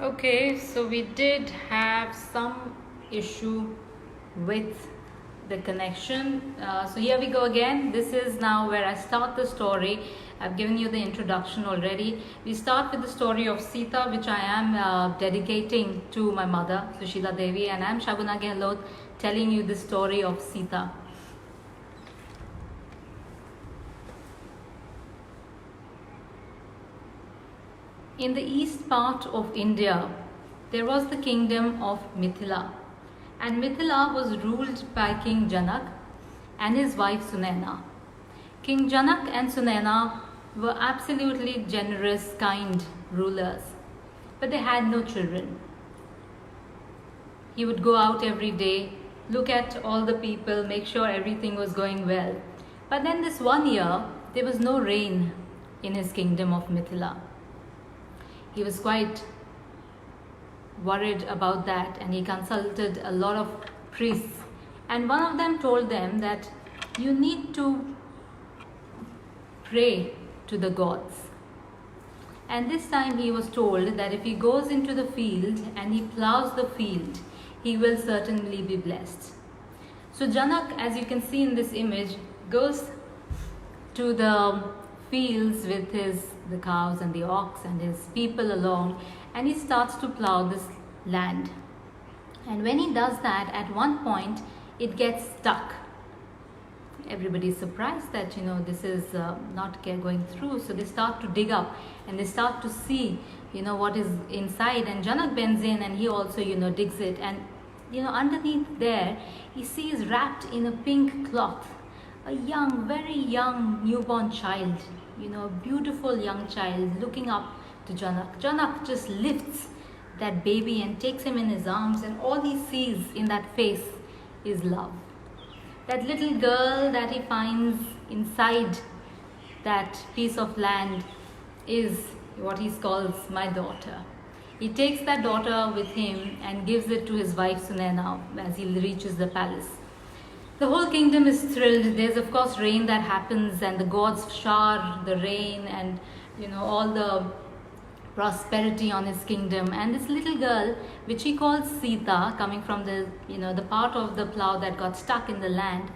Okay, so we did have some issue with the connection. So here we go again. This is now where I start the story. I've given you the introduction already. We start with the story of Sita, which I am dedicating to my mother, Sushila Devi, and I'm Shaguna Gahilote telling you the story of Sita. In the east part of India, there was the kingdom of Mithila, and Mithila was ruled by King Janak and his wife Sunaina. King Janak and Sunaina were absolutely generous, kind rulers, but they had no children. He would go out every day, look at all the people, make sure everything was going well. But then this one year, there was no rain in his kingdom of Mithila. He was quite worried about that, and he consulted a lot of priests, and one of them told them that you need to pray to the gods. And this time he was told that if he goes into the field and he plows the field, he will certainly be blessed. So Janak, as you can see in this image, goes to the fields with the cows and the ox and his people along, and he starts to plow this land. And when he does that, at one point it gets stuck. Everybody's surprised that this is not going through, so they start to dig up and they start to see what is inside. And Janak bends in and he also digs it, and underneath there he sees wrapped in a pink cloth a young, very young newborn child, beautiful young child looking up to Janak. Janak just lifts that baby and takes him in his arms, and all he sees in that face is love. That little girl that he finds inside that piece of land is what he calls my daughter. He takes that daughter with him and gives it to his wife Sunaina as he reaches the palace. The whole kingdom is thrilled. There's of course rain that happens, and the gods shower the rain and all the prosperity on his kingdom. And this little girl, which he calls Sita, coming from the the part of the plow that got stuck in the land,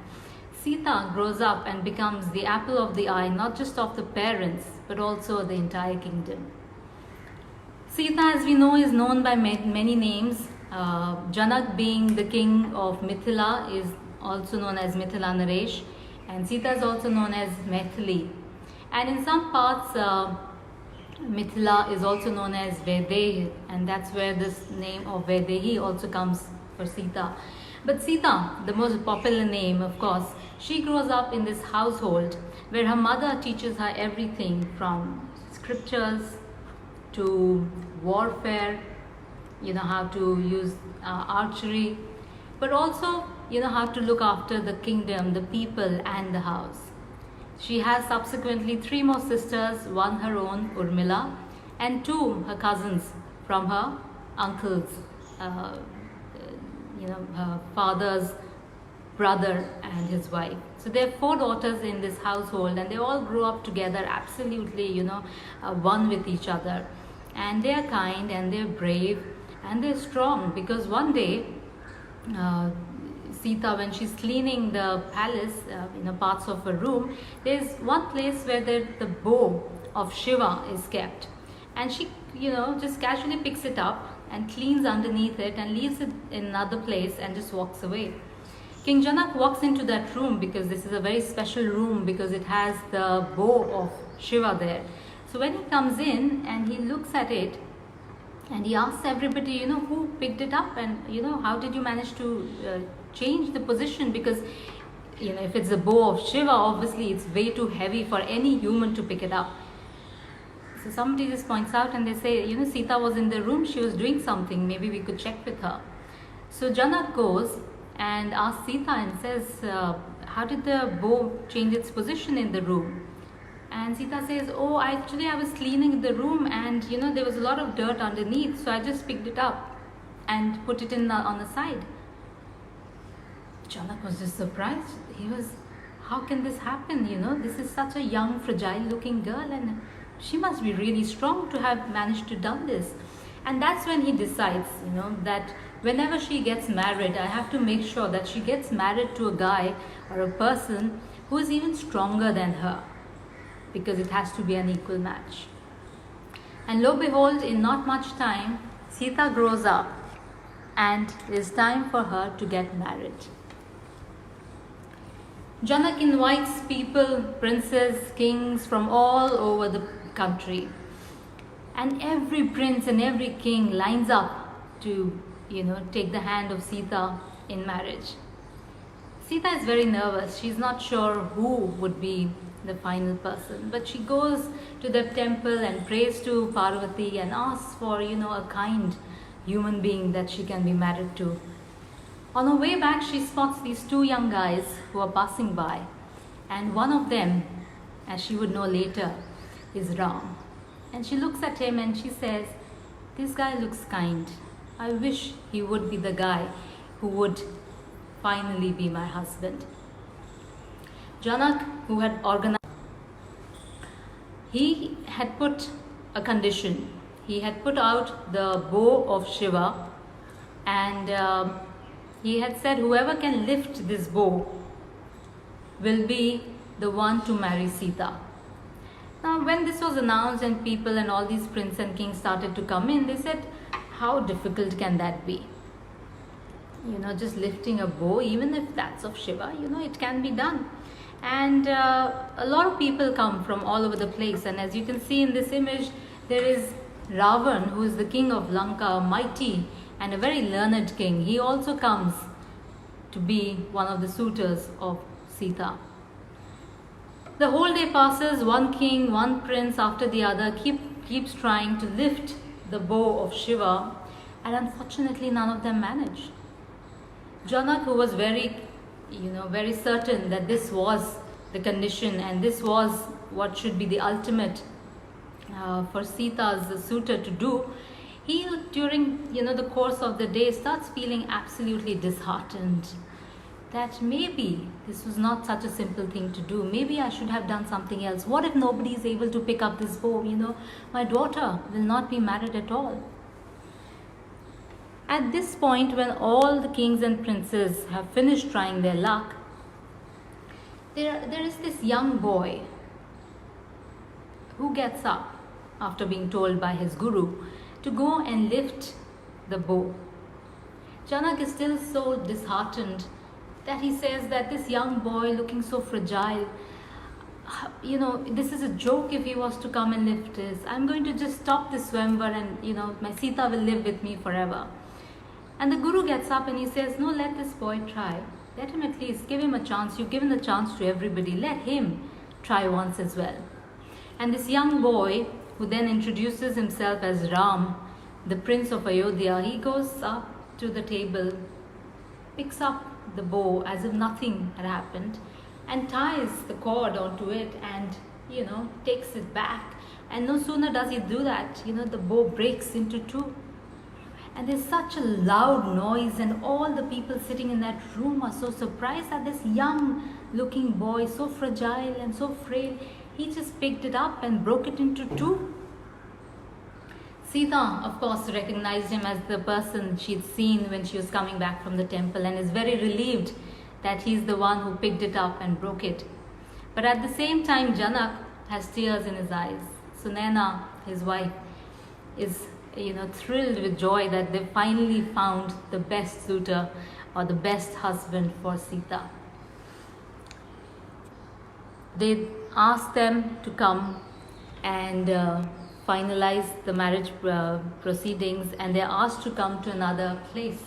Sita grows up and becomes the apple of the eye, not just of the parents but also the entire kingdom. Sita, as we know, is known by many names. Janak, being the king of Mithila, is also known as Mithila Naresh, and Sita is also known as Maithili. And in some parts, Mithila is also known as Vaidehi, and that's where this name of Vaidehi also comes for Sita. But Sita, the most popular name, of course, she grows up in this household where her mother teaches her everything from scriptures to warfare, how to use archery, but also how to look after the kingdom, the people and the house. She has subsequently 3 more sisters, one her own, Urmila, and 2 her cousins from her uncles, her father's brother and his wife. So there are 4 daughters in this household, and they all grew up together, absolutely, one with each other. And they are kind and they're brave and they're strong, because one day Sita, when she's cleaning the palace, parts of her room, there's one place where the bow of Shiva is kept, and she just casually picks it up and cleans underneath it and leaves it in another place and just walks away. King Janak walks into that room, because this is a very special room because it has the bow of Shiva there. So when he comes in and he looks at it, and he asks everybody, who picked it up, and how did you manage to change the position, because if it's a bow of Shiva, obviously it's way too heavy for any human to pick it up. So somebody just points out and they say, Sita was in the room, she was doing something, maybe we could check with her. So Janak goes and asks Sita and says, how did the bow change its position in the room? And Sita says, oh, actually I was cleaning the room, and there was a lot of dirt underneath, so I just picked it up and put it on the side. Janak was just surprised. He was, how can this happen? This is such a young, fragile looking girl, and she must be really strong to have managed to done this. And that's when he decides, that whenever she gets married, I have to make sure that she gets married to a guy or a person who is even stronger than her, because it has to be an equal match. And lo and behold, in not much time, Sita grows up and it is time for her to get married. Janak invites people, princes, kings from all over the country. And every prince and every king lines up to, take the hand of Sita in marriage. Sita is very nervous. She's not sure who would be the final person. But she goes to the temple and prays to Parvati and asks for, a kind human being that she can be married to. On her way back, she spots these two young guys who are passing by. And one of them, as she would know later, is Ram. And she looks at him and she says, "This guy looks kind. I wish he would be the guy who would finally be my husband." Janak, who had organized, he had put a condition. He had put out the bow of Shiva, and he had said whoever can lift this bow will be the one to marry Sita. Now, when this was announced and people and all these princes and kings started to come in, they said, how difficult can that be? Just lifting a bow, even if that's of Shiva, it can be done. And a lot of people come from all over the place. And as you can see in this image, there is Ravan, who is the king of Lanka, a mighty and a very learned king. He also comes to be one of the suitors of Sita. The whole day passes, one king, one prince after the other keeps trying to lift the bow of Shiva, and unfortunately none of them manage. Janak, who was very certain that this was the condition and this was what should be the ultimate for Sita's suitor to do, he during the course of the day starts feeling absolutely disheartened. That maybe this was not such a simple thing to do. Maybe I should have done something else. What if nobody is able to pick up this bow? My daughter will not be married at all. At this point, when all the kings and princes have finished trying their luck, there is this young boy who gets up after being told by his guru to go and lift the bow. Janak is still so disheartened that he says that this young boy looking so fragile, this is a joke if he was to come and lift this. I'm going to just stop this Swamvar and, my Sita will live with me forever. And the guru gets up and he says, no, let this boy try. Let him at least, give him a chance. You've given the chance to everybody. Let him try once as well. And this young boy, who then introduces himself as Ram, the prince of Ayodhya, he goes up to the table, picks up the bow as if nothing had happened, and ties the cord onto it and takes it back. And no sooner does he do that, the bow breaks into two. And there's such a loud noise, and all the people sitting in that room are so surprised that this young looking boy, so fragile and so frail, he just picked it up and broke it into two. Sita, of course, recognized him as the person she'd seen when she was coming back from the temple, and is very relieved that he's the one who picked it up and broke it. But at the same time, Janak has tears in his eyes. Sunaina, his wife, is thrilled with joy that they finally found the best suitor or the best husband for Sita. They asked them to come and finalize the marriage proceedings, and they're asked to come to another place.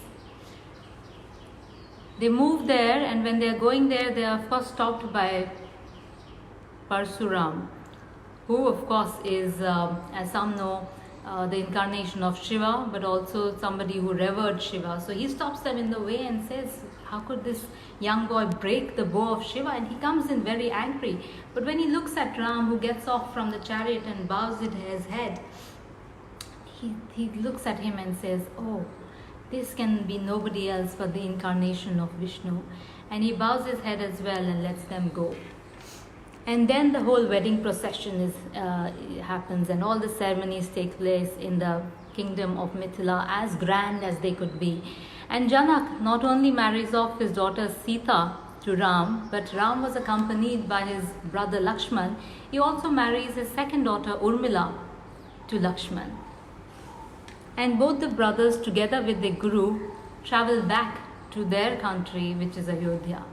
They move there, and when they're going there, they are first stopped by Parsuram, who of course is, as some know, the incarnation of Shiva, but also somebody who revered Shiva. So he stops them in the way and says, how could this young boy break the bow of Shiva? And he comes in very angry. But when he looks at Ram, who gets off from the chariot and bows his head, he looks at him and says, oh, this can be nobody else but the incarnation of Vishnu. And he bows his head as well and lets them go. And then the whole wedding procession happens, and all the ceremonies take place in the kingdom of Mithila, as grand as they could be. And Janak not only marries off his daughter Sita to Ram, but Ram was accompanied by his brother Lakshman. He also marries his second daughter Urmila to Lakshman. And both the brothers, together with their guru, travel back to their country, which is Ayodhya.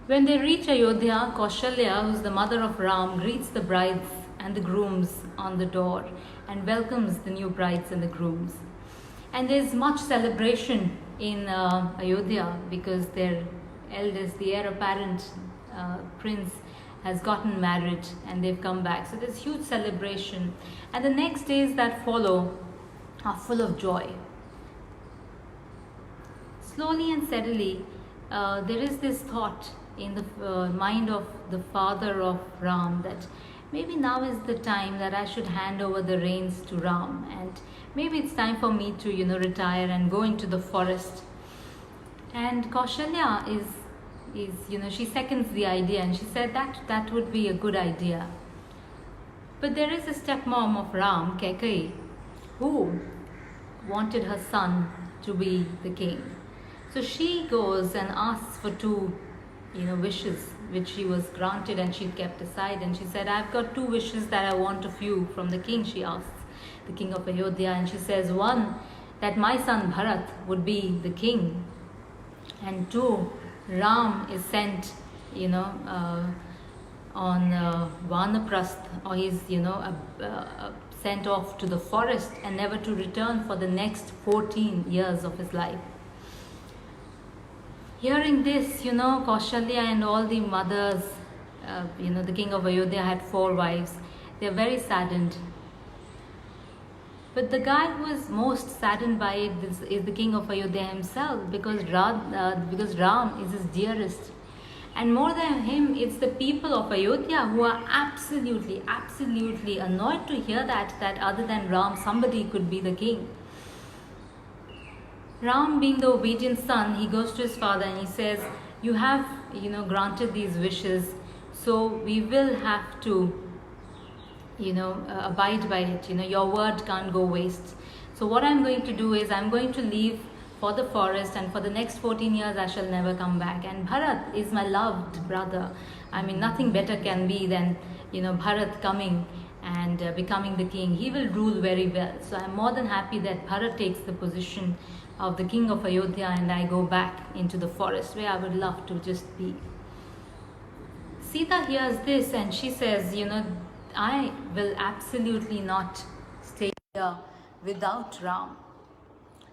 When they reach Ayodhya, Kaushalya, who is the mother of Ram, greets the brides and the grooms on the door and welcomes the new brides and the grooms. And there is much celebration in Ayodhya because their eldest, the heir apparent prince, has gotten married and they've come back. So there's huge celebration. And the next days that follow are full of joy. Slowly and steadily, there is this thought in the mind of the father of Ram that maybe now is the time that I should hand over the reins to Ram, and maybe it's time for me to retire and go into the forest. And Kaushalya is she seconds the idea, and she said that would be a good idea. But there is a stepmom of Ram, Kekai, who wanted her son to be the king. So she goes and asks for two wishes, which she was granted and she kept aside. And she said, I've got two wishes that I want of you from the king. She asks the king of Ayodhya, and she says, one, that my son Bharat would be the king, and two, Ram is sent on Vanaprasth, or he's sent off to the forest and never to return for the next 14 years of his life. Hearing this, Kaushalya and all the mothers, the king of Ayodhya had 4 wives. They're very saddened. But the guy who is most saddened by it is the king of Ayodhya himself, because Ram is his dearest. And more than him, it's the people of Ayodhya who are absolutely annoyed to hear that other than Ram, somebody could be the king. Ram, being the obedient son, he goes to his father and he says, you have, granted these wishes, so we will have to, abide by it. Your word can't go waste. So what I'm going to do is I'm going to leave for the forest, and for the next 14 years I shall never come back. And Bharat is my loved brother. I mean, nothing better can be than, Bharat coming and becoming the king. He will rule very well. So I'm more than happy that Bharat takes the position of the king of Ayodhya and I go back into the forest where I would love to just be. Sita hears this and she says, I will absolutely not stay here without Ram.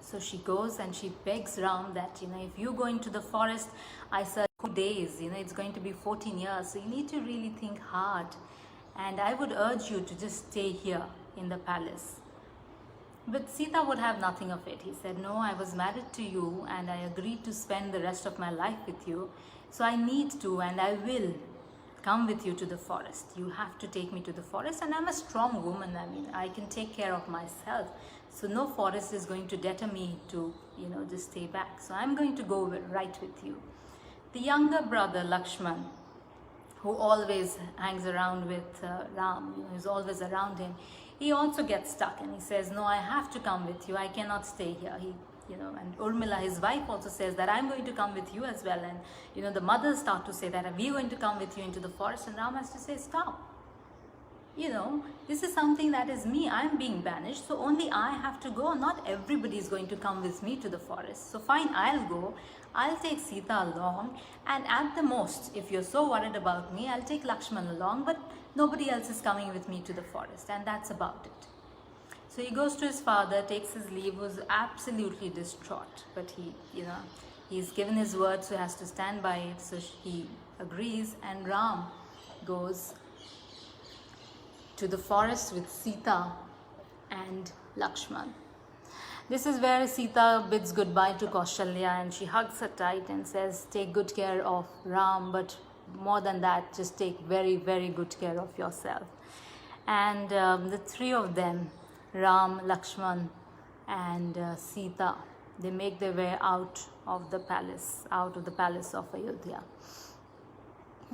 So she goes and she begs Ram that, if you go into the forest, I said 2 days, it's going to be 14 years. So you need to really think hard. And I would urge you to just stay here in the palace. But Sita would have nothing of it. He said, no, I was married to you and I agreed to spend the rest of my life with you. So I need to and I will come with you to the forest. You have to take me to the forest, and I'm a strong woman. I mean, I can take care of myself. So no forest is going to deter me to, just stay back. So I'm going to go right with you. The younger brother, Lakshman, who always hangs around with Ram, who's always around him, he also gets stuck and he says, no, I have to come with you. I cannot stay here. And Urmila, his wife, also says that I'm going to come with you as well. And, the mothers start to say that we're going to come with you into the forest. And Ram has to say, stop. This is something that is me. I'm being banished. So only I have to go. Not everybody is going to come with me to the forest. So fine, I'll go. I'll take Sita along. And at the most, if you're so worried about me, I'll take Lakshman along. But nobody else is coming with me to the forest. And that's about it. So he goes to his father, takes his leave, was absolutely distraught. But he's given his word, so he has to stand by it. So he agrees, and Ram goes to the forest with Sita and Lakshman. This is where Sita bids goodbye to Kaushalya, and she hugs her tight and says, take good care of Ram, but more than that, just take very, very good care of yourself. And the 3 of them, Ram, Lakshman and Sita, they make their way out of the palace of Ayodhya.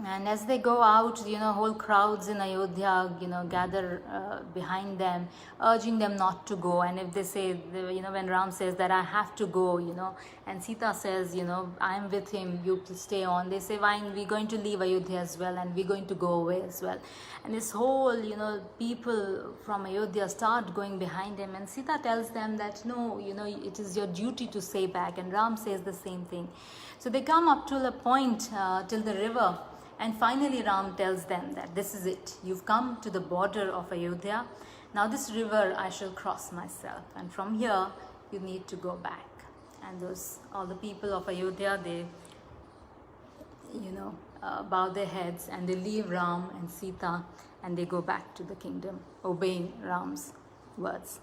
And as they go out, whole crowds in Ayodhya, gather behind them, urging them not to go. And if they say, when Ram says that I have to go, and Sita says, I am with him, you stay on. They say, why, we're going to leave Ayodhya as well, and we're going to go away as well. And this whole, people from Ayodhya start going behind him. And Sita tells them that, no, it is your duty to stay back. And Ram says the same thing. So they come up to a point, till the river. And finally Ram tells them that this is it. You've come to the border of Ayodhya. Now this river I shall cross myself. And from here you need to go back. And all the people of Ayodhya, they, bow their heads and they leave Ram and Sita and they go back to the kingdom, obeying Ram's words.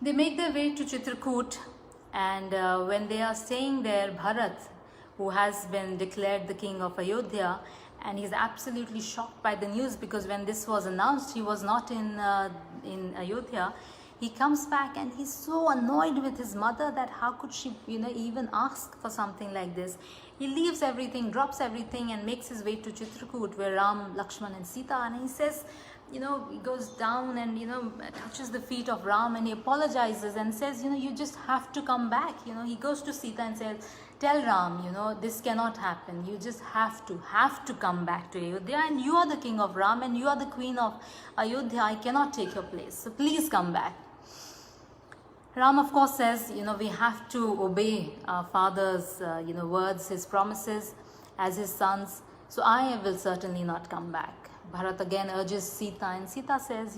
They make their way to Chitrakoot, and when they are staying there, Bharat, who has been declared the king of Ayodhya, and he's absolutely shocked by the news, because when this was announced, he was not in Ayodhya. He comes back and he's so annoyed with his mother that how could she even ask for something like this. He leaves everything, drops everything, and makes his way to Chitrakoot, where Ram, Lakshman and Sita, and he says, he goes down and touches the feet of Ram, and he apologizes and says, you just have to come back. He goes to Sita and says, tell Ram, this cannot happen. You just have to come back to Ayodhya, and you are the king of Ram and you are the queen of Ayodhya. I cannot take your place, so please come back. Ram, of course, says, we have to obey our father's, words, his promises as his sons. So I will certainly not come back. Bharat again urges Sita, and Sita says,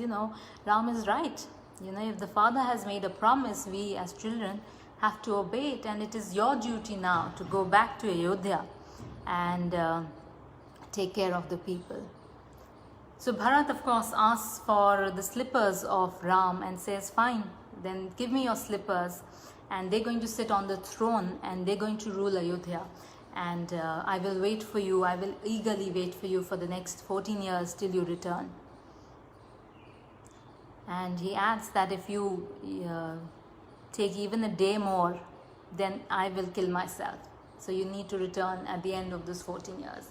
Ram is right. If the father has made a promise, we as children have to obey it, and it is your duty now to go back to Ayodhya and take care of the people. So Bharat, of course, asks for the slippers of Ram and says, fine, then give me your slippers, and they're going to sit on the throne and they're going to rule Ayodhya. And I will wait for you, I will eagerly wait for you for the next 14 years till you return. And he adds that if you take even a day more, then I will kill myself. So you need to return at the end of those 14 years.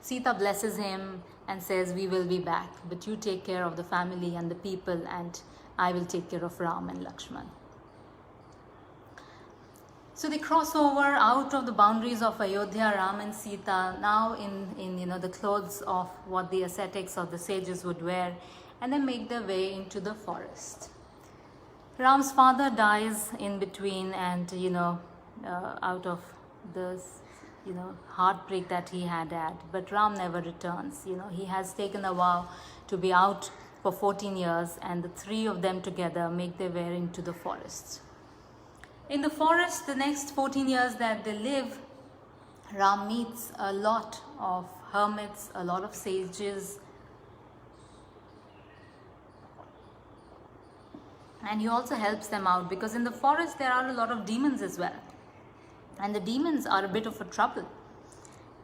Sita blesses him and says, we will be back, but you take care of the family and the people, and I will take care of Ram and Lakshman. So they cross over out of the boundaries of Ayodhya, Ram and Sita, now in the clothes of what the ascetics or the sages would wear, and they make their way into the forest. Ram's father dies in between, and out of the heartbreak that he had, but Ram never returns. He has taken a vow to be out for 14 years, and the three of them together make their way into the forest. In the forest, the next 14 years that they live, Ram meets a lot of hermits, a lot of sages, and he also helps them out, because in the forest there are a lot of demons as well, and the demons are a bit of a trouble,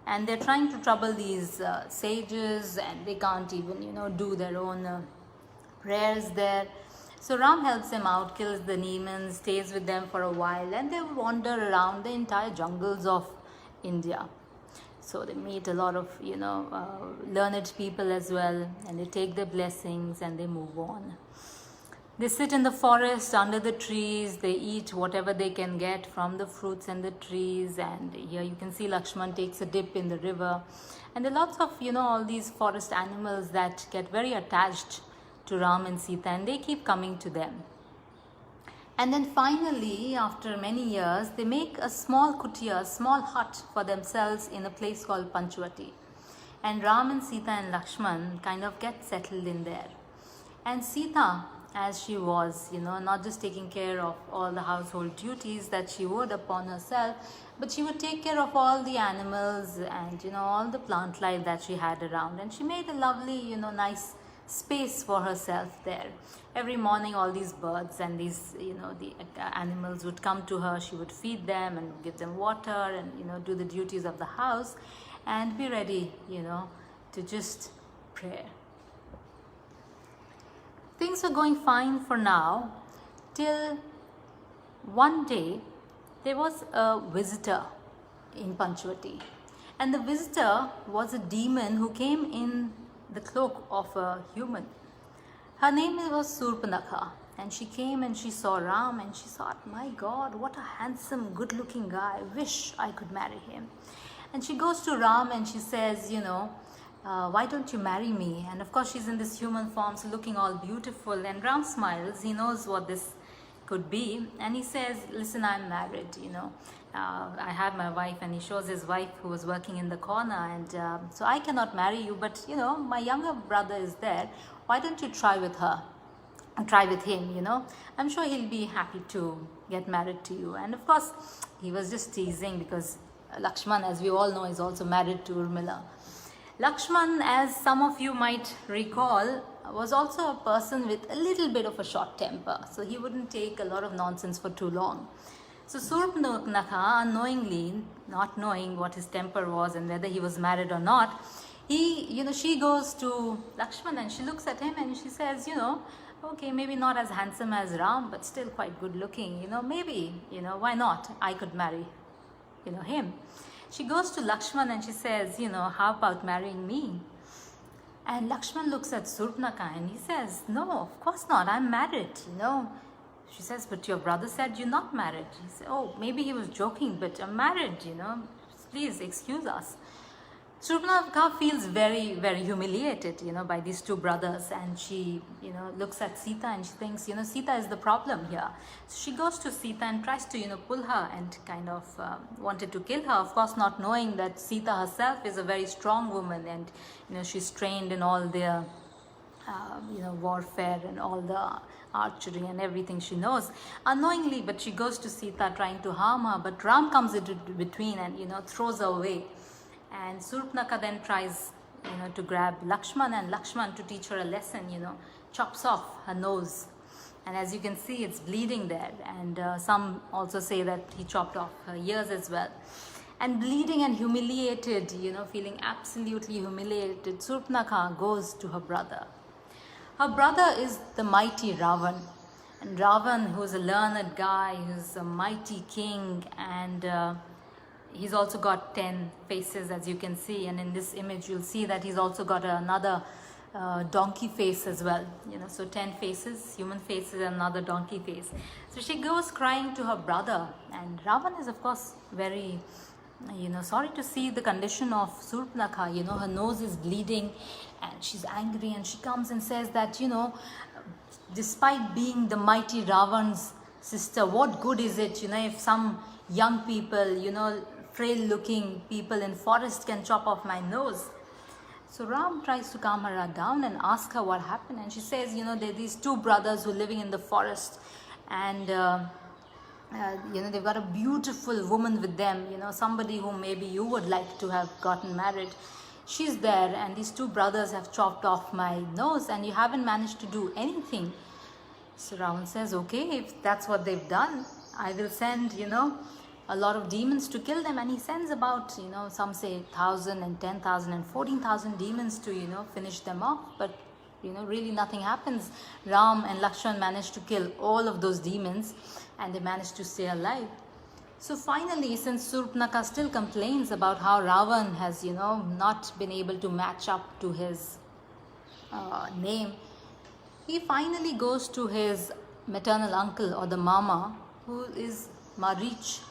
and they're trying to trouble these sages, and they can't even do their own prayers there. So Ram helps them out, kills the demons, stays with them for a while, and they wander around the entire jungles of India. So they meet a lot of learned people as well, and they take their blessings and they move on. They sit in the forest under the trees, they eat whatever they can get from the fruits and the trees, and here you can see Lakshman takes a dip in the river, and there are lots of all these forest animals that get very attached to Ram and Sita, and they keep coming to them. And then finally, after many years, they make a small kutia, a small hut for themselves in a place called Panchvati, and Ram and Sita and Lakshman kind of get settled in there. And Sita, as she was, not just taking care of all the household duties that she would upon herself, but she would take care of all the animals and, all the plant life that she had around. And she made a lovely, nice space for herself there. Every morning, all these birds and these, the animals would come to her. She would feed them and give them water and, do the duties of the house and be ready, to just pray. Things were going fine for now, till one day there was a visitor in Panchvati, And the visitor was a demon who came in the cloak of a human. Her name was Surpanakha, and she came and she saw Ram and she thought, my God, what a handsome, good-looking guy. I wish I could marry him. And she goes to Ram and she says, why don't you marry me? And of course she's in this human form, so looking all beautiful. And Ram smiles. He knows what this could be. And he says, listen, I'm married, I have my wife. And he shows his wife who was working in the corner. And so I cannot marry you, but my younger brother is there. Why don't you try with her? And try with him, I'm sure he'll be happy to get married to you. And of course, he was just teasing because Lakshman, as we all know, is also married to Urmila. Lakshman, as some of you might recall, was also a person with a little bit of a short temper. So he wouldn't take a lot of nonsense for too long. So Surpanakha, unknowingly, not knowing what his temper was and whether he was married or not, she goes to Lakshman and she looks at him and she says, okay, maybe not as handsome as Ram, but still quite good looking, maybe, why not? I could marry, him. She goes to Lakshman and she says, how about marrying me? And Lakshman looks at Surpanakha and he says, no, of course not, I'm married, She says, but your brother said you're not married. He said, oh, maybe he was joking, but I'm married, please excuse us. Surpanakha feels very, very humiliated, by these two brothers, and she, looks at Sita and she thinks, Sita is the problem here. So she goes to Sita and tries to, pull her and kind of wanted to kill her, of course not knowing that Sita herself is a very strong woman and, she's trained in all their, warfare and all the archery and everything she knows unknowingly, but she goes to Sita trying to harm her, but Ram comes into between and, throws her away. And Surpanakha then tries, to grab Lakshman, and Lakshman, to teach her a lesson, chops off her nose. And as you can see, it's bleeding there. And some also say that he chopped off her ears as well. And bleeding and humiliated, feeling absolutely humiliated, Surpanakha goes to her brother. Her brother is the mighty Ravan. And Ravan, who's a learned guy, who's a mighty king, and he's also got 10 faces, as you can see, and in this image you'll see that he's also got another donkey face as well, so 10 faces, human faces, and another donkey face. So she goes crying to her brother, and Ravan is of course very sorry to see the condition of Surpanakha. Her nose is bleeding and she's angry, and she comes and says that despite being the mighty Ravan's sister, what good is it if some young people, frail looking people in forest can chop off my nose? So Ram tries to calm her down and ask her what happened, and she says, there are these two brothers who are living in the forest, and they've got a beautiful woman with them, somebody who maybe you would like to have gotten married. She's there, and these two brothers have chopped off my nose and you haven't managed to do anything. So Ravan says, okay, if that's what they've done, I will send, a lot of demons to kill them. And he sends about, some say 1,000 and 10,000 and 14,000 demons to, finish them off. But, really nothing happens. Ram and Lakshman managed to kill all of those demons and they managed to stay alive. So finally, since Surpanakha still complains about how Ravan has, not been able to match up to his name, he finally goes to his maternal uncle or the mama, who is Marich.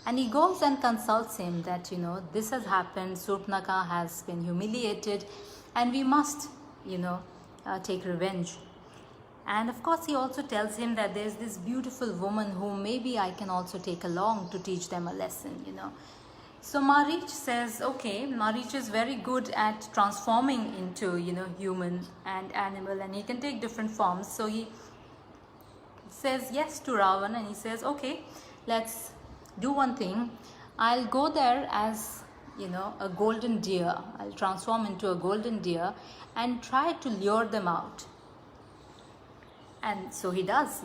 And he goes and consults him that, this has happened, Surpanakha has been humiliated, and we must, take revenge. And of course, he also tells him that there's this beautiful woman who maybe I can also take along to teach them a lesson, So Marich says, okay, Marich is very good at transforming into, human and animal, and he can take different forms. So he says yes to Ravan, and he says, okay, let's do one thing. I'll go there as, a golden deer. I'll transform into a golden deer and try to lure them out. And so he does,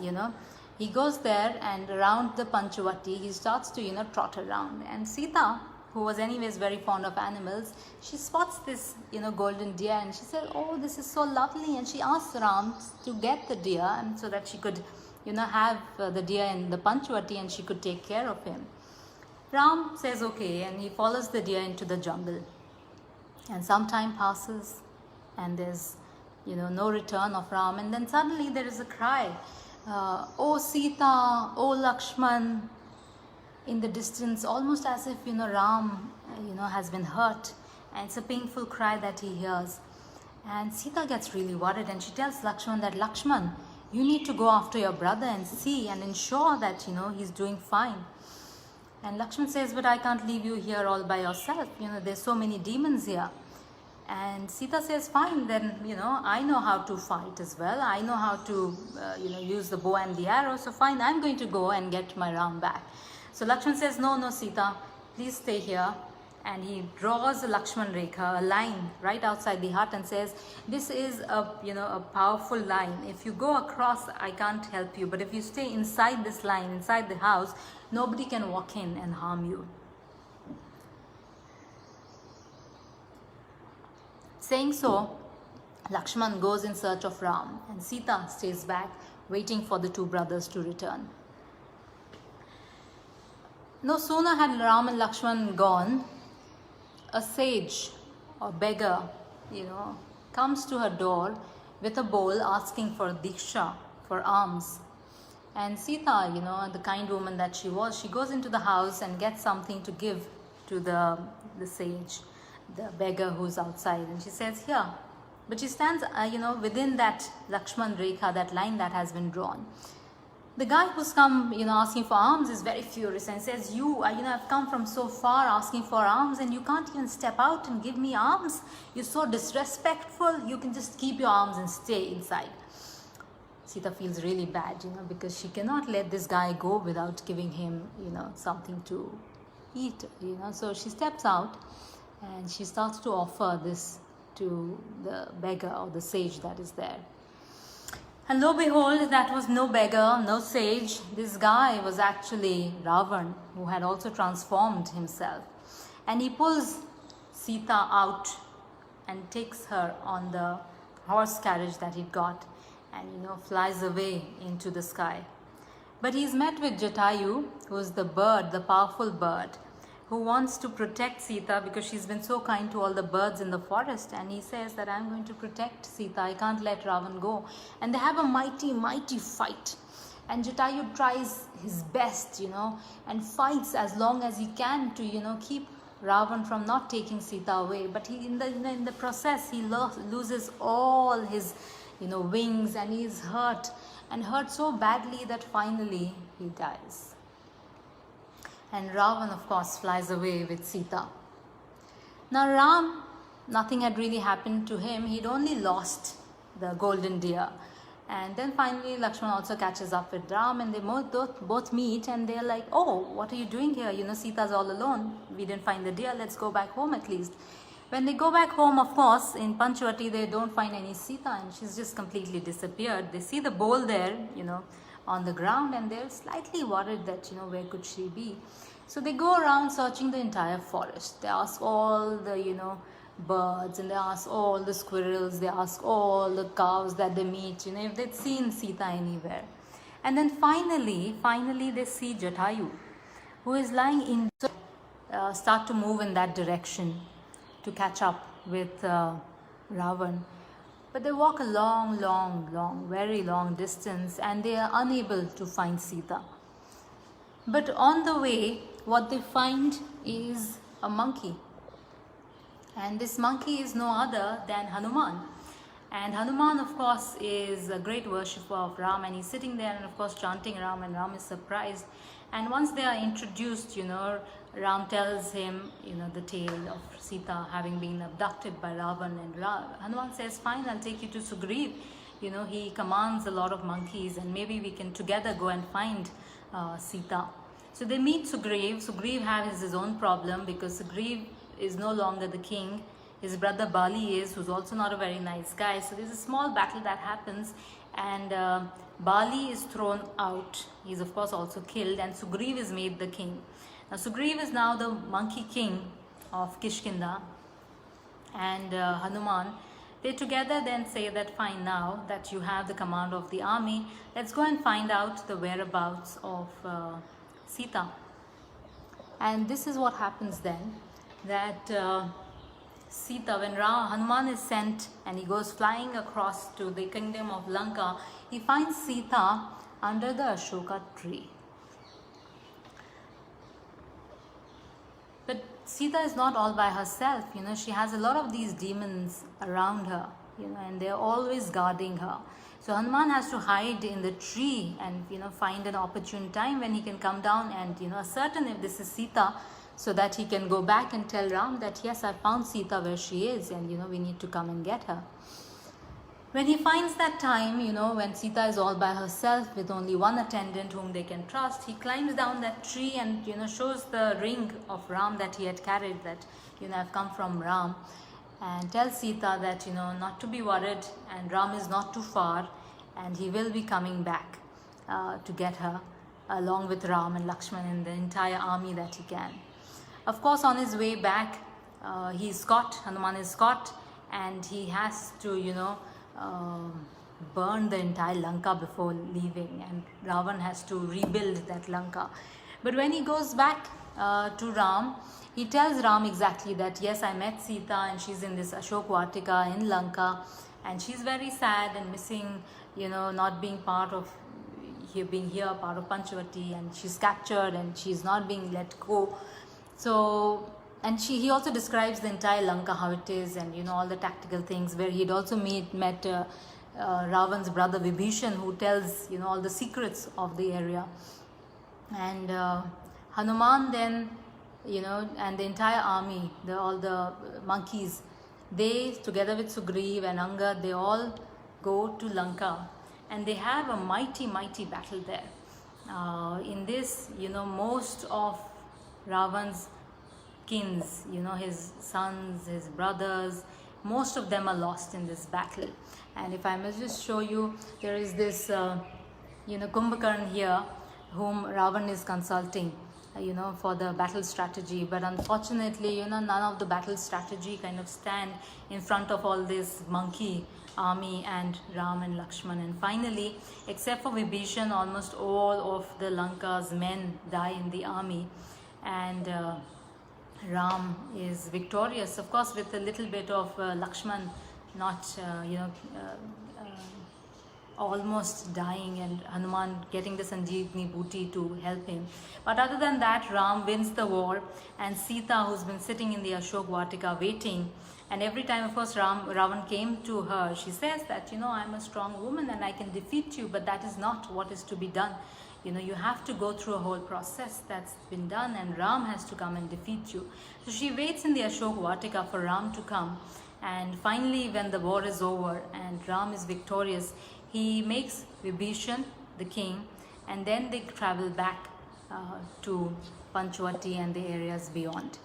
He goes there, and around the Panchavati, he starts to, trot around. And Sita, who was anyways very fond of animals, she spots this, golden deer, and she said, oh, this is so lovely. And she asks Ram to get the deer, and so that she could, have the deer in the Panchavati and she could take care of him. Ram says okay, and he follows the deer into the jungle. And some time passes, and there's no return of Ram. And then suddenly there is a cry, "Oh Sita, oh Lakshman," in the distance, almost as if Ram has been hurt, and it's a painful cry that he hears. And Sita gets really worried, and she tells Lakshman that, "Lakshman, you need to go after your brother and see and ensure that he's doing fine." And Lakshman says, "But I can't leave you here all by yourself. There's so many demons here." And Sita says, "Fine, then I know how to fight as well. I know how to use the bow and the arrow. So fine, I'm going to go and get my Ram back." So Lakshman says, "No, Sita, please stay here." And he draws a Lakshman Rekha, a line right outside the hut, and says, "This is a powerful line. If you go across, I can't help you. But if you stay inside this line, inside the house, nobody can walk in and harm you." Saying so, Lakshman goes in search of Ram, and Sita stays back, waiting for the two brothers to return. No sooner had Ram and Lakshman gone, a sage or beggar, comes to her door with a bowl asking for diksha, for alms. And Sita, the kind woman that she was, she goes into the house and gets something to give to the sage, the beggar who's outside. And she says, "Here." But she stands, within that Lakshman Rekha, that line that has been drawn. The guy who's come, asking for alms is very furious and says, I've come from so far asking for alms, and you can't even step out and give me alms. You're so disrespectful. You can just keep your alms and stay inside." Sita feels really bad, because she cannot let this guy go without giving him, something to eat, So she steps out and she starts to offer this to the beggar or the sage that is there. And lo behold, that was no beggar, no sage. This guy was actually Ravan, who had also transformed himself. And he pulls Sita out and takes her on the horse carriage that he'd got, and flies away into the sky. But he's met with Jatayu, who's the bird, the powerful bird, who wants to protect Sita because she's been so kind to all the birds in the forest. And he says that, "I'm going to protect Sita. I can't let Ravan go." And they have a mighty, mighty fight. And Jatayu tries his best, and fights as long as he can to, keep Ravan from not taking Sita away. But he, in the process, he loses all his, wings, and he is hurt so badly that finally he dies. And Ravan, of course, flies away with Sita. Now Ram, nothing had really happened to him. He'd only lost the golden deer. And then finally Lakshman also catches up with Ram, and they both meet, and they're like, "Oh, what are you doing here? Sita's all alone. We didn't find the deer. Let's go back home at least." When they go back home, of course, in Panchavati, they don't find any Sita, and she's just completely disappeared. They see the bowl there, on the ground, and they're slightly worried that, where could she be? So they go around searching the entire forest. They ask all the, birds, and they ask all the squirrels, they ask all the cows that they meet, if they'd seen Sita anywhere. And then finally they see Jatayu, who is lying in, start to move in that direction to catch up with Ravan. But they walk a long, very long distance, and they are unable to find Sita. But on the way, what they find is a monkey. And this monkey is no other than Hanuman. And Hanuman, of course, is a great worshipper of Ram, and he's sitting there and, of course, chanting Ram, and Ram is surprised. And once they are introduced, Ram tells him, the tale of Sita having been abducted by Ravan, and Hanuman says, "Fine, I'll take you to Sugriv. He commands a lot of monkeys, and maybe we can together go and find Sita." So they meet Sugriv. Sugriv has his own problem because Sugriv is no longer the king. His brother Bali is, who's also not a very nice guy. So there's a small battle that happens, and Bali is thrown out. He's of course also killed, and Sugriv is made the king. Now Sugriv is now the monkey king of Kishkinda, and Hanuman, they together then say that, "Fine, now that you have the command of the army, let's go and find out the whereabouts of Sita." And this is what happens then, that Sita, when Hanuman is sent and he goes flying across to the kingdom of Lanka, he finds Sita under the Ashoka tree. But Sita is not all by herself, she has a lot of these demons around her, and they're always guarding her. So Hanuman has to hide in the tree and, find an opportune time when he can come down and, ascertain if this is Sita, so that he can go back and tell Ram that, yes, I found Sita where she is, and, we need to come and get her. When he finds that time, when Sita is all by herself with only one attendant whom they can trust, he climbs down that tree and, shows the ring of Ram that he had carried, that, I've come from Ram, and tells Sita that, not to be worried, and Ram is not too far, and he will be coming back to get her, along with Ram and Lakshman and the entire army that he can. Of course, on his way back, Hanuman is caught, and he has to, burn the entire Lanka before leaving, and Ravan has to rebuild that Lanka. But when he goes back to Ram, he tells Ram exactly that, yes, I met Sita and she's in this Ashok Vatika in Lanka, and she's very sad and missing, not being part of part of Panchavati, and she's captured and she's not being let go. So, and he also describes the entire Lanka, how it is, and all the tactical things, where he'd also met Ravan's brother Vibhishan, who tells all the secrets of the area. And Hanuman then, and the entire army, all the monkeys, they, together with Sugriv and Angad, they all go to Lanka, and they have a mighty battle there. In this, most of Ravan's kins, his sons, his brothers, most of them are lost in this battle. And if I must just show you, there is this, Kumbhakarna here, whom Ravan is consulting, for the battle strategy. But unfortunately, none of the battle strategy kind of stand in front of all this monkey army and Ram and Lakshman. And finally, except for Vibhishan, almost all of the Lanka's men die in the army, and Ram is victorious, of course, with a little bit of Lakshman not almost dying, and Hanuman getting the Sanjeevani booty to help him. But other than that, Ram wins the war, and Sita, who's been sitting in the Ashok Vatika waiting, and every time, of course, Ravan came to her, she says that, I'm a strong woman and I can defeat you, but that is not what is to be done. You have to go through a whole process that's been done, and Ram has to come and defeat you. So she waits in the Ashok Vatika for Ram to come, and finally, when the war is over and Ram is victorious, he makes Vibhishan the king, and then they travel back to Panchavati and the areas beyond.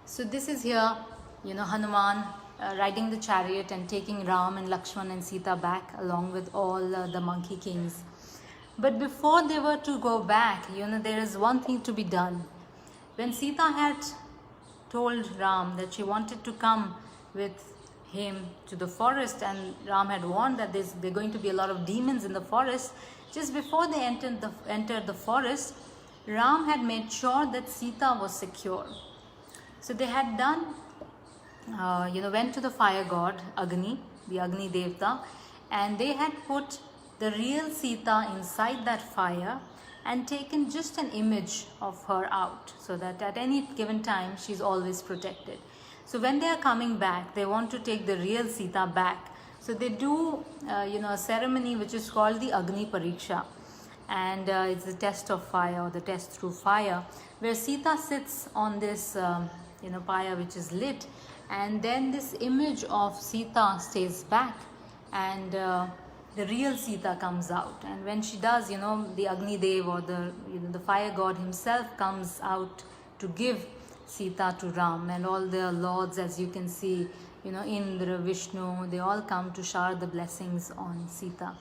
So this is here, Hanuman riding the chariot and taking Ram and Lakshman and Sita back, along with all the monkey kings. But before they were to go back, there is one thing to be done. When Sita had told Ram that she wanted to come with him to the forest, and Ram had warned that there are going to be a lot of demons in the forest, just before they entered the forest, Ram had made sure that Sita was secure. So they had done, went to the fire god Agni, the Agni Devta, and they had put the real Sita inside that fire and taken just an image of her out, so that at any given time she's always protected. So when they are coming back, they want to take the real Sita back. So they do, a ceremony which is called the Agni Pariksha, and it's the test of fire, or the test through fire, where Sita sits on this, pyre which is lit, and then this image of Sita stays back, and the real Sita comes out. And when she does, the Agni Dev, or the fire god himself, comes out to give Sita to Ram, and all the lords, as you can see, Indra, Vishnu, they all come to shower the blessings on Sita.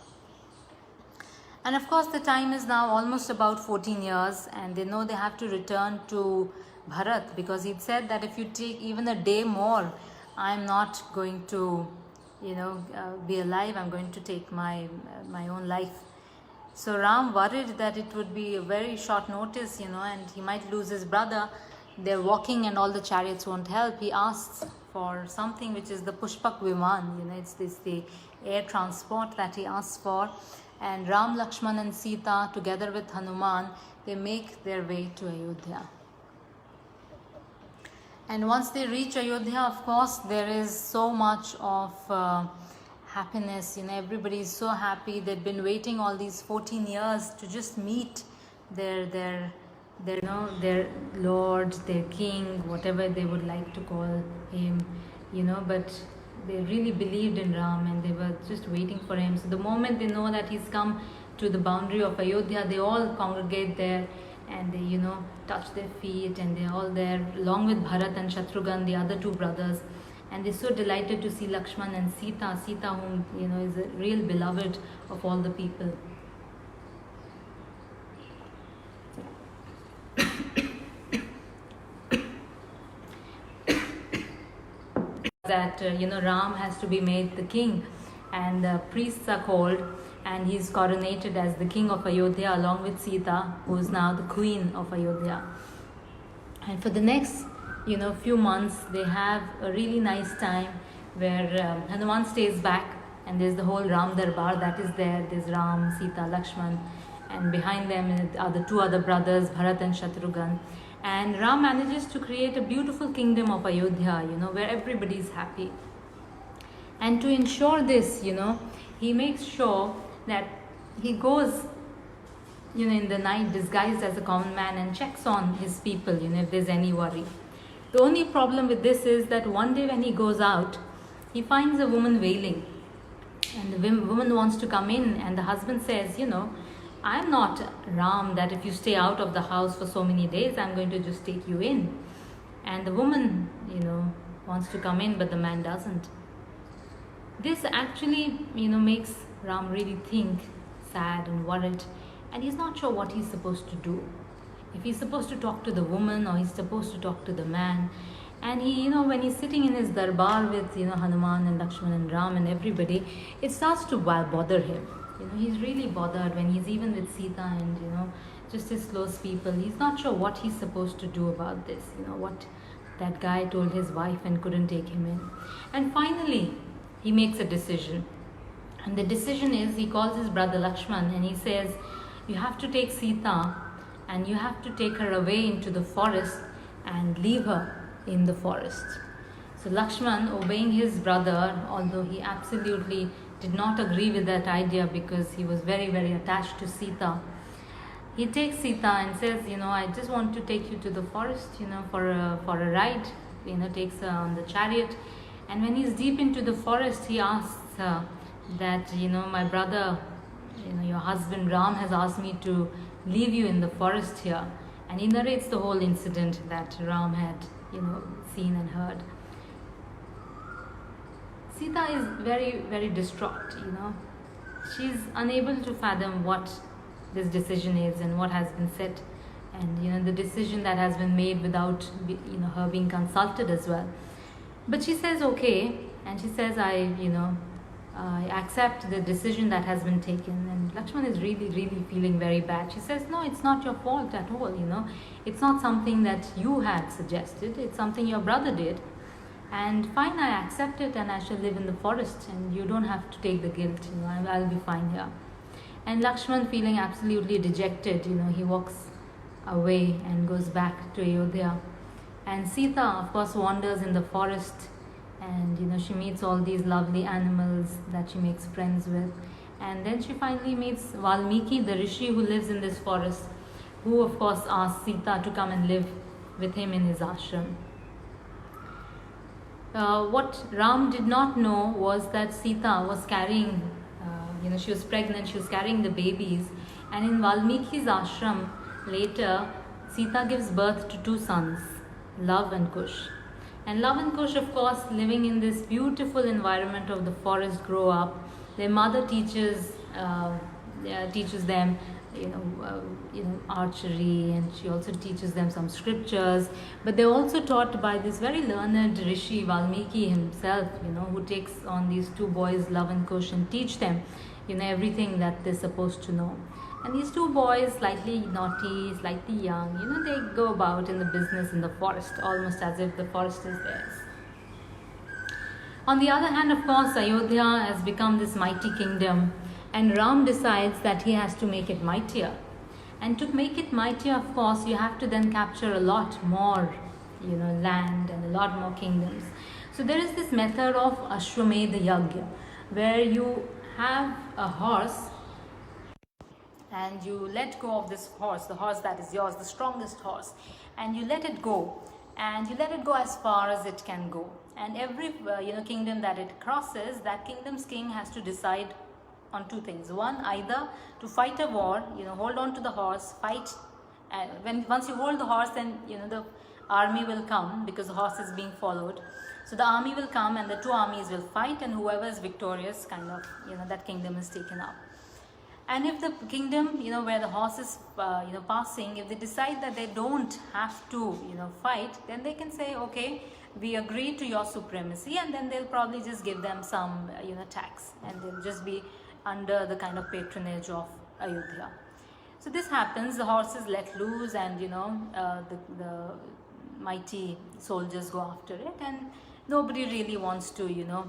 And of course, the time is now almost about 14 years, and they know they have to return to Bharat, because he'd said that if you take even a day more, I'm not going to be alive, I'm going to take my own life. So Ram, worried that it would be a very short notice, and he might lose his brother. They're walking and all the chariots won't help. He asks for something which is the Pushpak Viman, it's the air transport that he asks for. And Ram, Lakshman and Sita together with Hanuman, they make their way to Ayodhya. And once they reach Ayodhya, of course, there is so much of happiness. Everybody is so happy. They've been waiting all these 14 years to just meet their lord, their king, whatever they would like to call him, but they really believed in Ram and they were just waiting for him. So the moment they know that he's come to the boundary of Ayodhya, they all congregate there and they, touch their feet, and they're all there along with Bharat and Shatrughan, the other two brothers. And they're so delighted to see Lakshman and Sita, whom, is a real beloved of all the people. That, Ram has to be made the king, and the priests are called, and he's coronated as the king of Ayodhya along with Sita, who is now the queen of Ayodhya. And for the next few months, they have a really nice time where Hanuman stays back, and there's the whole Ram Darbar that is there. There's Ram, Sita, Lakshman, and behind them are the two other brothers, Bharat and Shatrughan. And Ram manages to create a beautiful kingdom of Ayodhya, where everybody is happy. And to ensure this, he makes sure that he goes in the night disguised as a common man and checks on his people, if there's any worry. The only problem with this is that one day when he goes out, he finds a woman wailing, and the woman wants to come in, and the husband says, I'm not Ram, that if you stay out of the house for so many days, I'm going to just take you in. And the woman, wants to come in, but the man doesn't. This actually, makes Ram really think, sad and worried, and he's not sure what he's supposed to do. If he's supposed to talk to the woman or he's supposed to talk to the man. And he, when he's sitting in his darbar with, Hanuman and Lakshman and Ram and everybody, it starts to bother him. He's really bothered when he's even with Sita and, just his close people. He's not sure what he's supposed to do about this, what that guy told his wife and couldn't take him in. And finally, he makes a decision. And the decision is, he calls his brother Lakshman and he says, you have to take Sita and you have to take her away into the forest and leave her in the forest. So Lakshman, obeying his brother, although he absolutely did not agree with that idea because he was very, very attached to Sita, he takes Sita and says, I just want to take you to the forest, for a ride, takes her on the chariot. And when he's deep into the forest, he asks her that, my brother, your husband Ram has asked me to leave you in the forest here. And he narrates the whole incident that Ram had, seen and heard. Sita is very, very distraught, She's unable to fathom what this decision is and what has been said. And, the decision that has been made without, her being consulted as well. But she says, okay. And she says, I accept the decision that has been taken. And Lakshman is really, really feeling very bad. She says, no, it's not your fault at all, It's not something that you had suggested. It's something your brother did. And fine, I accept it and I shall live in the forest and you don't have to take the guilt, I'll be fine here. And Lakshman, feeling absolutely dejected, he walks away and goes back to Ayodhya. And Sita, of course, wanders in the forest and, she meets all these lovely animals that she makes friends with. And then she finally meets Valmiki, the rishi who lives in this forest, who, of course, asks Sita to come and live with him in his ashram. What Ram did not know was that Sita was carrying, she was pregnant, she was carrying the babies. And in Valmiki's ashram, later, Sita gives birth to two sons, Love and Kush. And Love and Kush, of course, living in this beautiful environment of the forest, grow up. Their mother teaches them, archery, and she also teaches them some scriptures. But they're also taught by this very learned rishi, Valmiki himself, who takes on these two boys, Love and Kush, and teach them, everything that they're supposed to know. And these two boys, slightly naughty, slightly young, they go about in the business in the forest, almost as if the forest is theirs. On the other hand, of course, Ayodhya has become this mighty kingdom, and Ram decides that he has to make it mightier. And to make it mightier, of course, you have to then capture a lot more, land and a lot more kingdoms. So there is this method of Ashwamedha Yagya, where you have a horse and you let go of this horse, the horse that is yours, the strongest horse, and you let it go, and you let it go as far as it can go. And every kingdom that it crosses, that kingdom's king has to decide on two things. One, either to fight a war, hold on to the horse, fight, and once you hold the horse, then the army will come, because the horse is being followed. So the army will come and the two armies will fight, and whoever is victorious, that kingdom is taken up. And if the kingdom, where the horse is, passing, if they decide that they don't have to, fight, then they can say, okay, we agree to your supremacy, and then they'll probably just give them some, tax, and they'll just be under the kind of patronage of Ayodhya. So this happens, the horse is let loose, and, the mighty soldiers go after it, and nobody really wants to,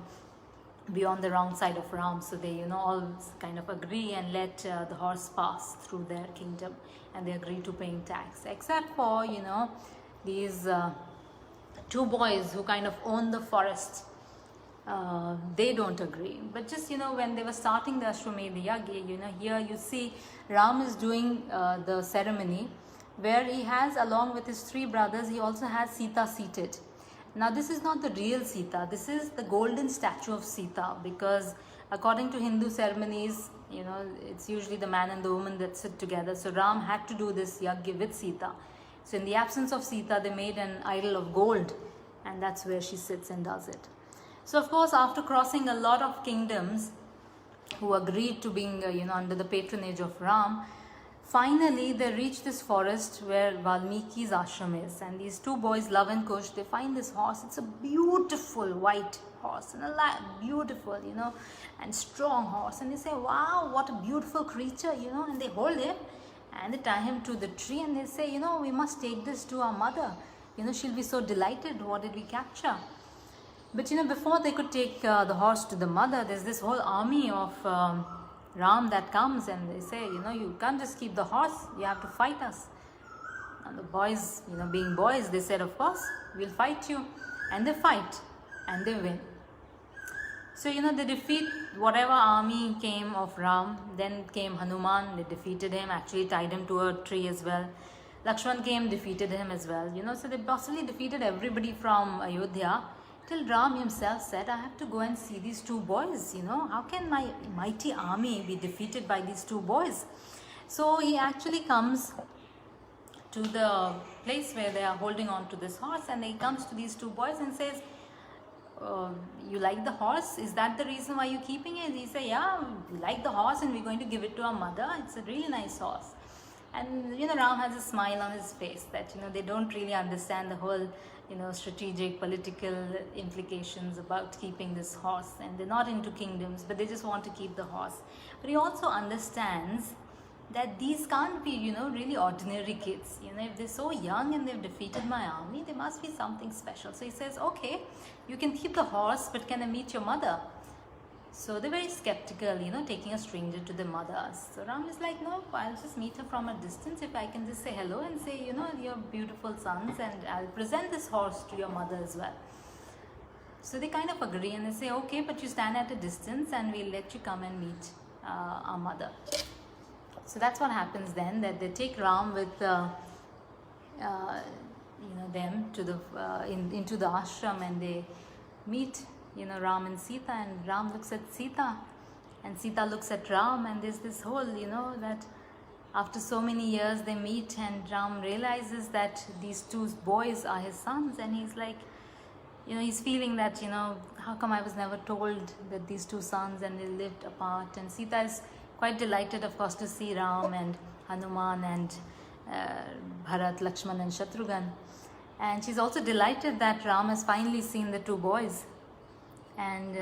be on the wrong side of Ram, so they all kind of agree and let the horse pass through their kingdom, and they agree to paying tax, except for these two boys who kind of own the forest. They don't agree, but just when they were starting the Ashwamedha Yagya, here you see Ram is doing the ceremony, where he has, along with his three brothers, he also has Sita seated. Now this is not the real Sita, this is the golden statue of Sita, because according to Hindu ceremonies, it's usually the man and the woman that sit together. So Ram had to do this yagya with Sita. So in the absence of Sita, they made an idol of gold, and that's where she sits and does it. So of course, after crossing a lot of kingdoms who agreed to being under the patronage of Ram, finally they reach this forest where Valmiki's ashram is, and these two boys, Love and Kush, they find this horse. It's a beautiful white horse, and beautiful, and strong horse, and they say, wow, what a beautiful creature, and they hold him and they tie him to the tree, and they say, we must take this to our mother, she'll be so delighted. What did we capture? But before they could take the horse to the mother, there's this whole army of Ram that comes, and they say, you can't just keep the horse, you have to fight us. And the boys, being boys, they said, of course, we'll fight you. And they fight, and they win. So, they defeat whatever army came of Ram. Then came Hanuman, they defeated him, actually tied him to a tree as well. Lakshman came, defeated him as well. So they possibly defeated everybody from Ayodhya, till Ram himself said, I have to go and see these two boys, how can my mighty army be defeated by these two boys? So he actually comes to the place where they are holding on to this horse, and he comes to these two boys and says, you like the horse? Is that the reason why you're keeping it? He said, yeah, we like the horse and we're going to give it to our mother. It's a really nice horse. And Ram has a smile on his face that they don't really understand the whole strategic political implications about keeping this horse, and they're not into kingdoms, but they just want to keep the horse. But he also understands that these can't be really ordinary kids. If they're so young and they've defeated my army, there must be something special. So he says, okay, you can keep the horse, but can I meet your mother? So they're very skeptical, taking a stranger to the mother. So Ram is like, no, I'll just meet her from a distance. If I can just say hello and say, you're beautiful sons, and I'll present this horse to your mother as well. So they kind of agree, and they say, okay, but you stand at a distance and we'll let you come and meet our mother. So that's what happens then, that they take Ram with them to the into the ashram, and they meet Ram and Sita, and Ram looks at Sita and Sita looks at Ram, and there's this whole that after so many years they meet, and Ram realizes that these two boys are his sons, and he's like, he's feeling that how come I was never told that these two sons, and they lived apart. And Sita is quite delighted, of course, to see Ram and Hanuman and Bharat, Lakshman and Shatrughan, and she's also delighted that Ram has finally seen the two boys. And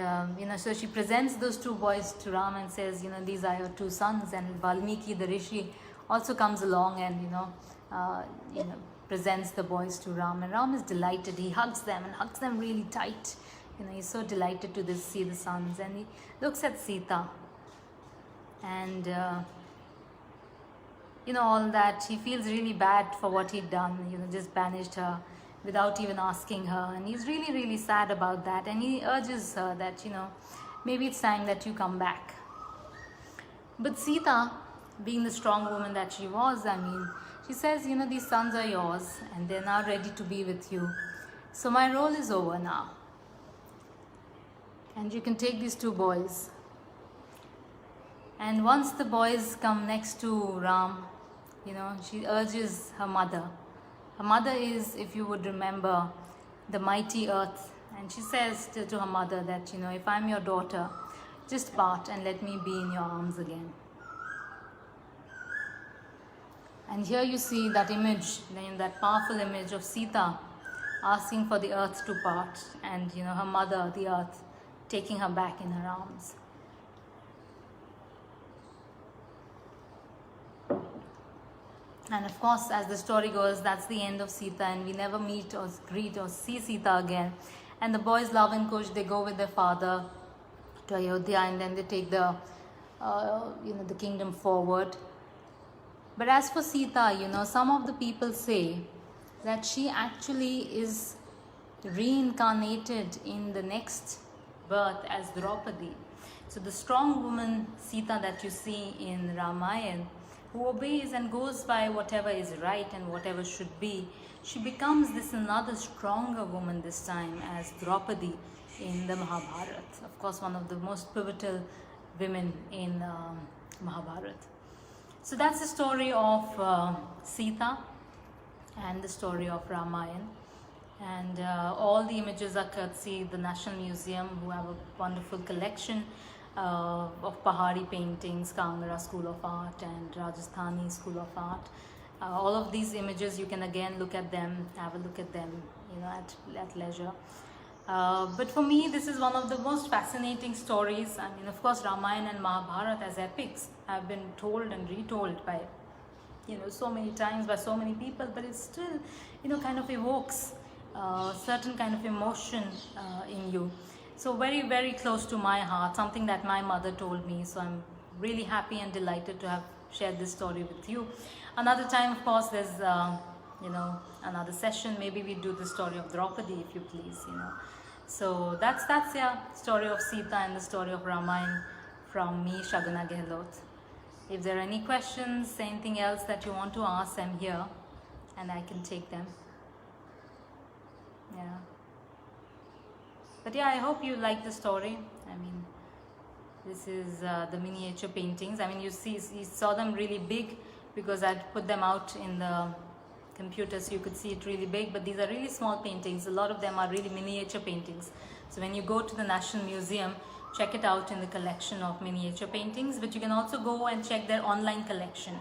so she presents those two boys to Ram and says, these are your two sons. And Valmiki, the rishi, also comes along and uh, you know presents the boys to Ram. And Ram is delighted. He hugs them and hugs them really tight. He's so delighted to see the sons. And he looks at Sita, and all that. He feels really bad for what he'd done. Just banished her without even asking her, and he's really, really sad about that. And he urges her that maybe it's time that you come back. But Sita, being the strong woman that she was, she says, these sons are yours and they're now ready to be with you, so my role is over now, and you can take these two boys. And once the boys come next to Ram, she urges her mother. Her mother is, if you would remember, the mighty earth. And she says to her mother that, if I'm your daughter, just part and let me be in your arms again. And here you see that image, that powerful image of Sita asking for the earth to part, and her mother, the earth, taking her back in her arms. And of course, as the story goes, that's the end of Sita, and we never meet or greet or see Sita again. And the boys, Love and Kush, they go with their father to Ayodhya, and then they take the kingdom forward. But as for Sita, some of the people say that she actually is reincarnated in the next birth as Draupadi. So the strong woman Sita that you see in Ramayan, who obeys and goes by whatever is right and whatever should be, she becomes this another stronger woman this time as Draupadi in the Mahabharata. Of course, one of the most pivotal women in Mahabharata. So that's the story of Sita and the story of Ramayan. And all the images are courtesy the National Museum, who have a wonderful collection of Pahari paintings, Kangra School of Art and Rajasthani School of Art. All of these images, you can again look at them, have a look at them, at leisure. But for me, this is one of the most fascinating stories. Of course, Ramayan and Mahabharata as epics have been told and retold by, so many times by so many people, but it still, kind of evokes certain kind of emotion in you. So very, very close to my heart, something that my mother told me. So I'm really happy and delighted to have shared this story with you. Another time, of course, there's, another session. Maybe we do the story of Draupadi, if you please, So that's story of Sita and the story of Ramayan from me, Shaguna Gahilote. If there are any questions, anything else that you want to ask, I'm here and I can take them. Yeah. But yeah, I hope you like the story. This is the miniature paintings. You saw them really big because I'd put them out in the computer so you could see it really big. But these are really small paintings. A lot of them are really miniature paintings. So when you go to the National Museum, check it out in the collection of miniature paintings. But you can also go and check their online collection.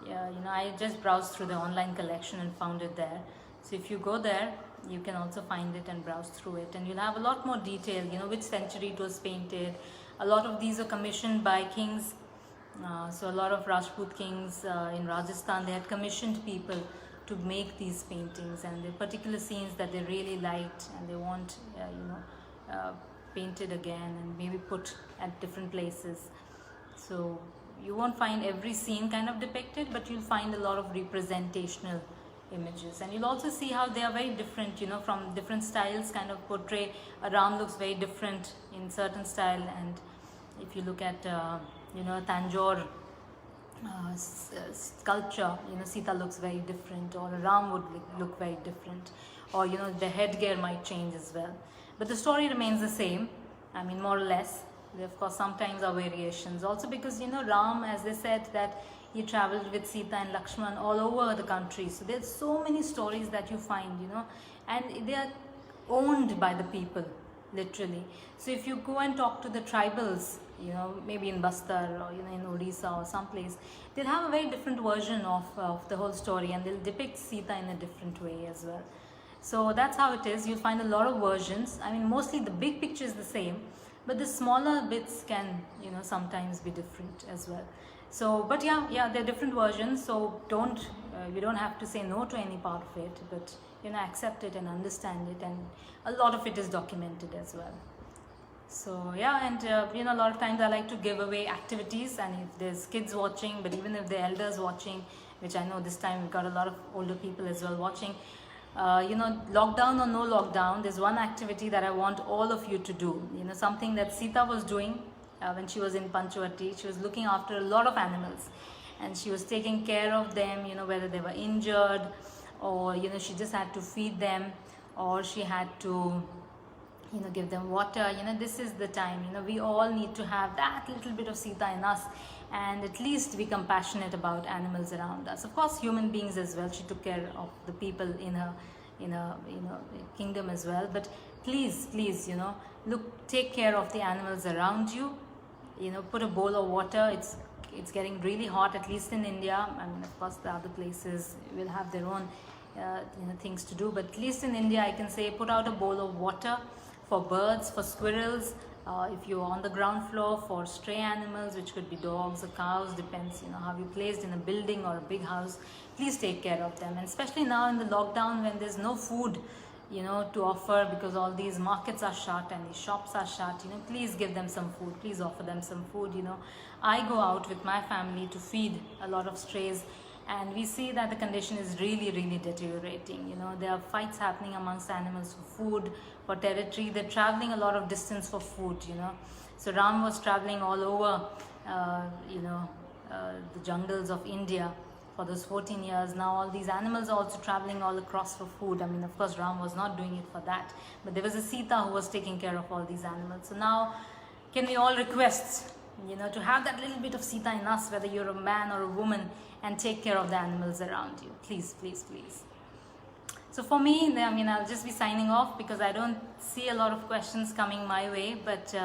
Yeah, I just browsed through the online collection and found it there. So if you go there, you can also find it and browse through it, and you'll have a lot more detail, which century it was painted. A lot of these are commissioned by kings. So a lot of Rajput kings in Rajasthan, they had commissioned people to make these paintings, and there are particular scenes that they really liked and they want painted again and maybe put at different places. So you won't find every scene kind of depicted, but you'll find a lot of representational images, and you'll also see how they are very different, from different styles kind of portray. A Ram looks very different in certain style, and if you look at Tanjore sculpture, Sita looks very different, or a Ram would look very different, or the headgear might change as well, but the story remains the same. More or less. There, of course, sometimes are variations also, because Ram, as they said, that he traveled with Sita and Lakshman all over the country. So there's so many stories that you find, and they are owned by the people, literally. So if you go and talk to the tribals, maybe in Bastar or in Odisha or someplace, they'll have a very different version of the whole story, and they'll depict Sita in a different way as well. So that's how it is. You'll find a lot of versions. I mean, mostly the big picture is the same, but the smaller bits can, sometimes be different as well. So, but yeah, they're different versions. So we don't have to say no to any part of it, but accept it and understand it, and a lot of it is documented as well. So yeah, and a lot of times I like to give away activities, and if there's kids watching, but even if the elders watching, which I know this time we've got a lot of older people as well watching, lockdown or no lockdown, there's one activity that I want all of you to do. Something that Sita was doing when she was in Panchvati. She was looking after a lot of animals, and she was taking care of them, whether they were injured, or she just had to feed them, or she had to give them water. This is the time, we all need to have that little bit of Sita in us, and at least be compassionate about animals around us. Of course, human beings as well. She took care of the people in her kingdom as well. But please, look, take care of the animals around you. Put a bowl of water. It's getting really hot, at least in India. I mean, of course, the other places will have their own things to do, but at least in India, I can say, put out a bowl of water for birds, for squirrels, if you're on the ground floor, for stray animals, which could be dogs or cows, depends how you're placed in a building or a big house. Please take care of them, and especially now in the lockdown, when there's no food to offer, because all these markets are shut and these shops are shut. Please give them some food, please offer them some food. I go out with my family to feed a lot of strays, and we see that the condition is really, really deteriorating. There are fights happening amongst animals for food, for territory. They're traveling a lot of distance for food. So Ram was traveling all over the jungles of India for those 14 years. Now all these animals are also traveling all across for food. I mean, of course, Ram was not doing it for that, but there was a Sita who was taking care of all these animals. So now, can we all request to have that little bit of Sita in us, whether you're a man or a woman, and take care of the animals around you? Please, please, please. So for me, I mean, I'll just be signing off, because I don't see a lot of questions coming my way, but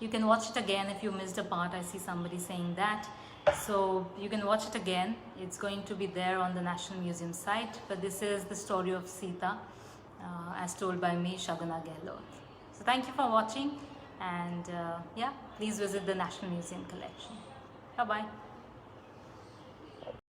you can watch it again if you missed a part. I see somebody saying that. So you can watch it again. It's going to be there on the National Museum site, but this is the story of Sita as told by me, Shaguna Gahilote. So thank you for watching, and yeah, please visit the National Museum collection. Bye-bye.